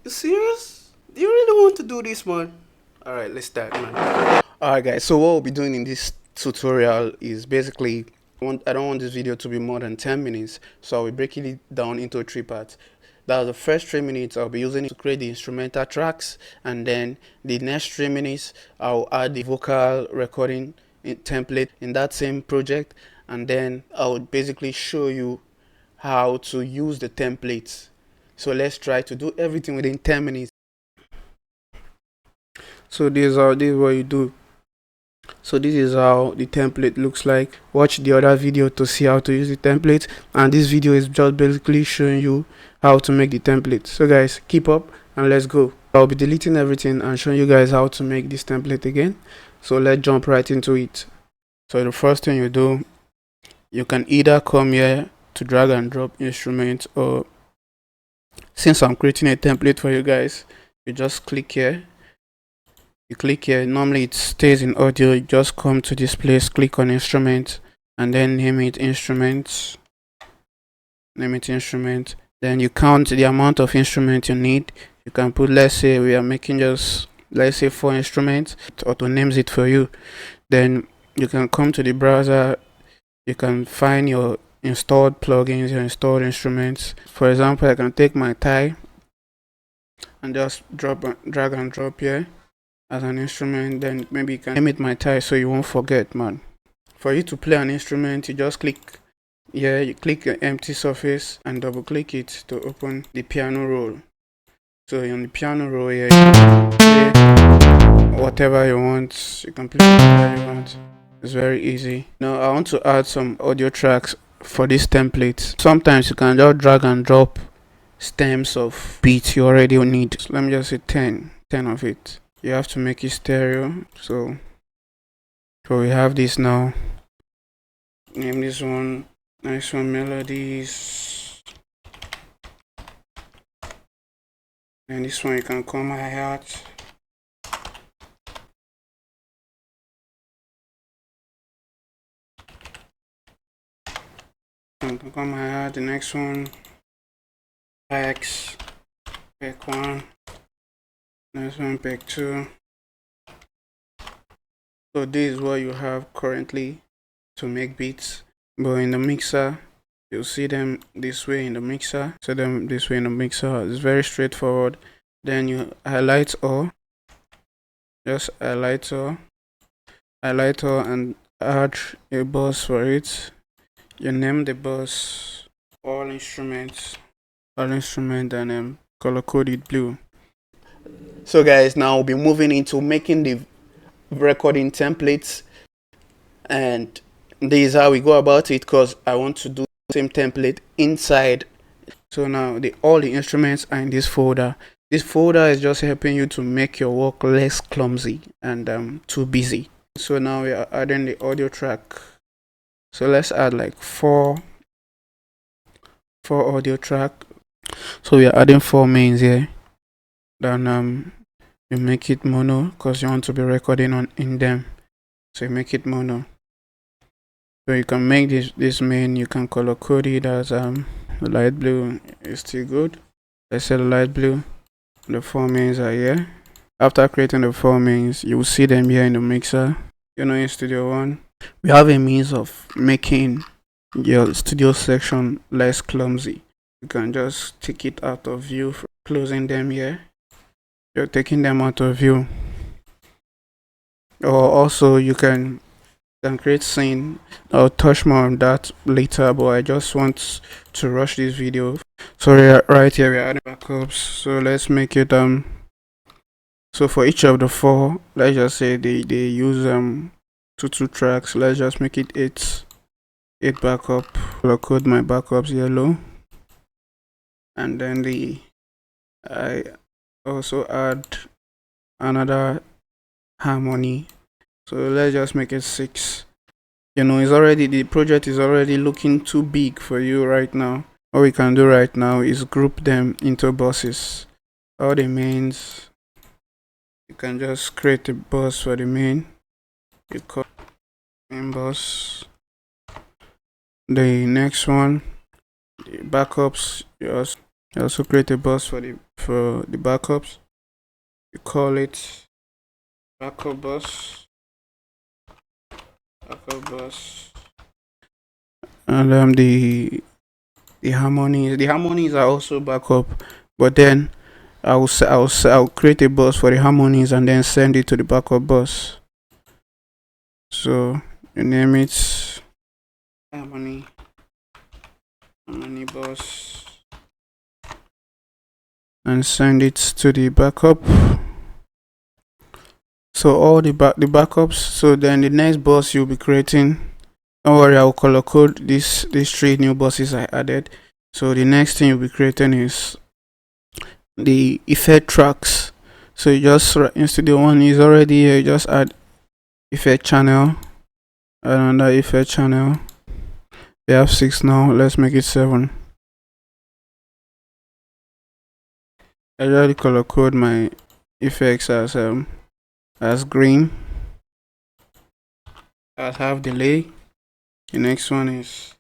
You serious? Do you really want to do this, man? Alright, let's start, man. Alright, guys, so what we'll be doing in this tutorial is basically I don't want this video to be more than 10 minutes, so I'll be breaking it down into 3 parts. That the first 3 minutes I'll be using it to create the instrumental tracks, and then the next 3 minutes I'll add the vocal recording template in that same project, and then I'll basically show you how to use the templates. So let's try to do everything within 10 minutes. So this is what you do. So this is how the template looks like. Watch the other video to see how to use the template, and this video is just basically showing you how to make the template. So guys, keep up and let's go. I'll be deleting everything and showing you guys how to make this template again. So let's jump right into it. So the first thing you do, you can either come here to drag and drop instrument, or since I'm creating a template for you guys, you just click here. You click here, normally it stays in audio. You just come to this place, click on instrument, and then name it instruments. Name it instrument. Then you count the amount of instrument you need. You can put, let's say we are making just, let's say 4 instruments. It auto names it for you. Then you can come to the browser. You can find your installed plugins, your installed instruments. For example, I can take my Thai and just drag and drop here as an instrument. Then maybe you can name it my Thai so you won't forget, man. For you to play an instrument, you just click here, you click an empty surface and double click it to open the piano roll. So on the piano roll here, you can play whatever you want. You can play whatever you want. It's very easy. Now I want to add some audio tracks for this template. Sometimes you can just drag and drop stems of beats you already need. So let me just say 10 of it. You have to make it stereo. So we have this now. Name this one, nice one, melodies. And this one you can call my hat. You can call my hat. The next one, X, pick 1. Next one, pick 2. So this is what you have currently to make beats, but in the mixer you'll see them this way in the mixer. So them this way in the mixer. It's very straightforward. Then you highlight all, just highlight all and add a bus for it. You name the bus all instruments and color code it blue. So guys, now we'll be moving into making the recording templates, and this is how we go about it, because I want to do the same template inside. So now all the instruments are in this folder. This folder is just helping you to make your work less clumsy and too busy. So now we are adding the audio track. So let's add like four audio track. So we are adding 4 mains here. Then you make it mono because you want to be recording in them. So you make it mono. So you can make this main, you can color code it as the light blue is still good. Let's say the light blue. The 4 mains are here. After creating the 4 mains, you will see them here in the mixer. In Studio One, we have a means of making your studio section less clumsy. You can just take it out of view, closing them here. You're taking them out of view. Or also you can create scene. I'll touch more on that later, but I just want to rush this video. So right here we're adding backups. So let's make it so for each of the 4, let's just say they use 2 tracks. Let's just make it 8 backup. I'll code my backups yellow, and then I also add another harmony. So let's just make it 6. The project is already looking too big for you right now. What we can do right now is group them into buses. All the mains, you can just create a bus for the main. You call main bus. The next one, the backups, just You also create a bus for the backups. You call it backup bus, and the harmonies are also backup, but then I'll create a bus for the harmonies and then send it to the backup bus. So you name it harmony bus and send it to the backup. So all the backups. So then the next bus you'll be creating, don't worry, I'll color code these 3 new buses I added. So the next thing you'll be creating is the effect tracks. So you just, instead the one is already here, you just add effect channel, another effect channel. We have 6 now, let's make it 7. I already color code my effects as green. I have delay. The next one is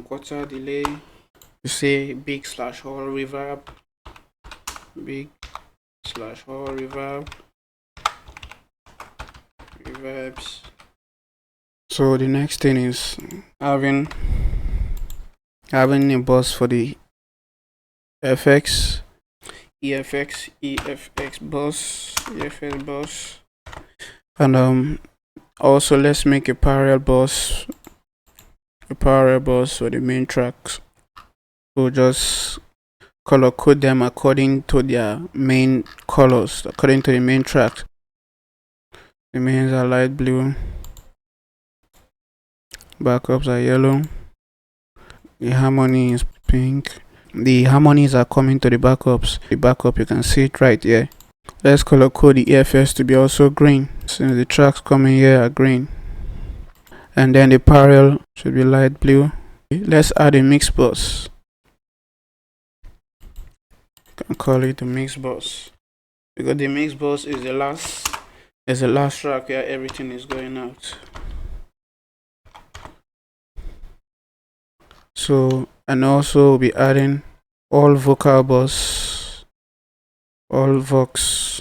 quarter delay. You say big/all reverb, big/all reverbs. So the next thing is having a bus for the EFX bus, and also let's make a parallel bus for the main tracks. We'll just color code them according to their main colors, according to the main tracks. The mains are light blue, backups are yellow, the harmony is pink. The harmonies are coming to the backups. The backup, you can see it right here. Let's color code the EFS to be also green, since the tracks coming here are green. And then the parallel should be light blue. Let's add a mix bus. You can call it the mix bus, because the mix bus is the last track where everything is going out. So, and also we'll be adding all vocal bus, all vox.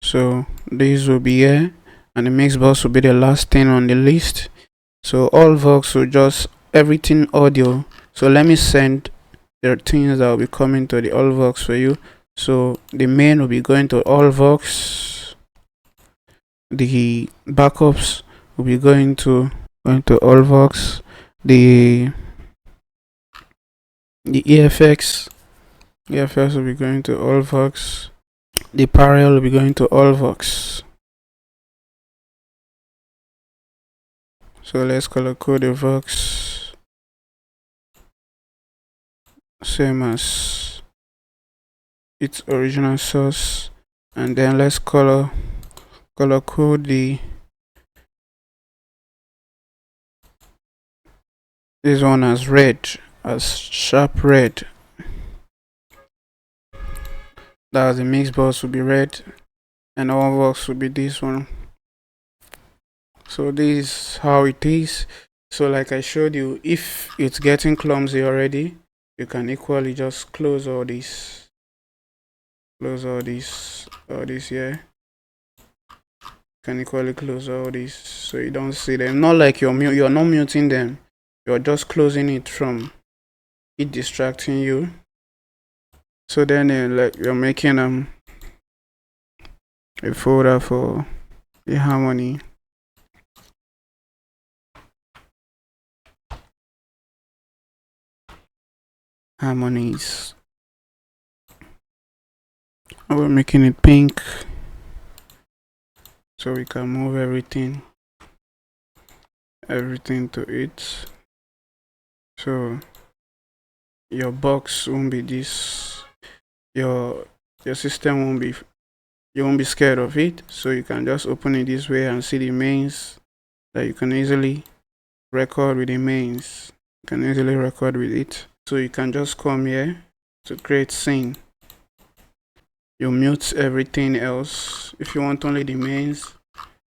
So these will be here, and the mix bus will be the last thing on the list. So all vox will just everything audio. So let me send the things that will be coming to the all vox for you. So the main will be going to all vox. The backups will be going to all vox. The EFX will be going to all vox. The parallel will be going to all vox. So let's color code the vox same as its original source, and then let's color code this one as red, as sharp red. That the mix bus will be red, and all vox will be this one. So this is how it is. So like I showed you, if it's getting clumsy already, you can equally just close all this here. You can equally close all this so you don't see them. Not like you're not muting them, you're just closing it from it distracting you. So then like you're making a folder for the harmonies. And we're making it pink so we can move everything to it. So your box won't be this, your system won't be, you won't be scared of it. So you can just open it this way and see the mains that you can easily record with the mains. You can easily record with it. So you can just come here to create scene. You mute everything else. If you want only the mains,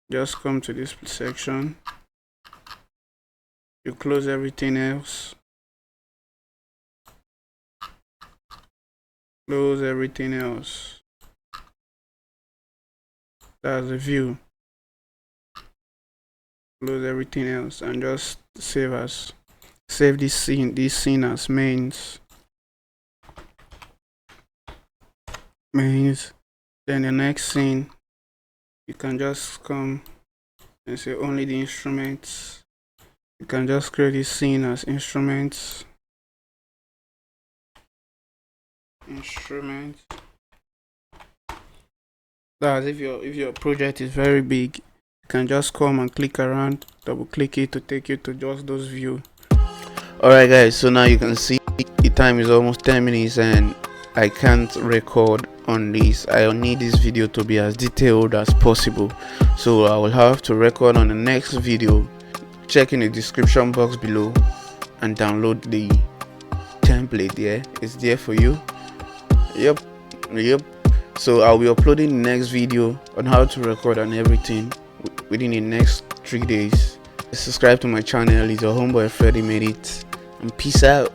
just come to this section You close everything else. Close everything else. That's the view. Close everything else and just save this scene as mains. Then the next scene, you can just come and say only the instruments. You can just create this scene as instruments. That's if your project is very big, you can just come and click around, double click it to take you to just those view. Alright guys, so now you can see the time is almost 10 minutes and I can't record on this. I need this video to be as detailed as possible, so I will have to record on the next video. Check in the description box below and download the template. Yeah, it's there for you. Yep. So I'll be uploading the next video on how to record and everything within the next 3 days. Subscribe to my channel. It's your homeboy Freddy made it, and peace out.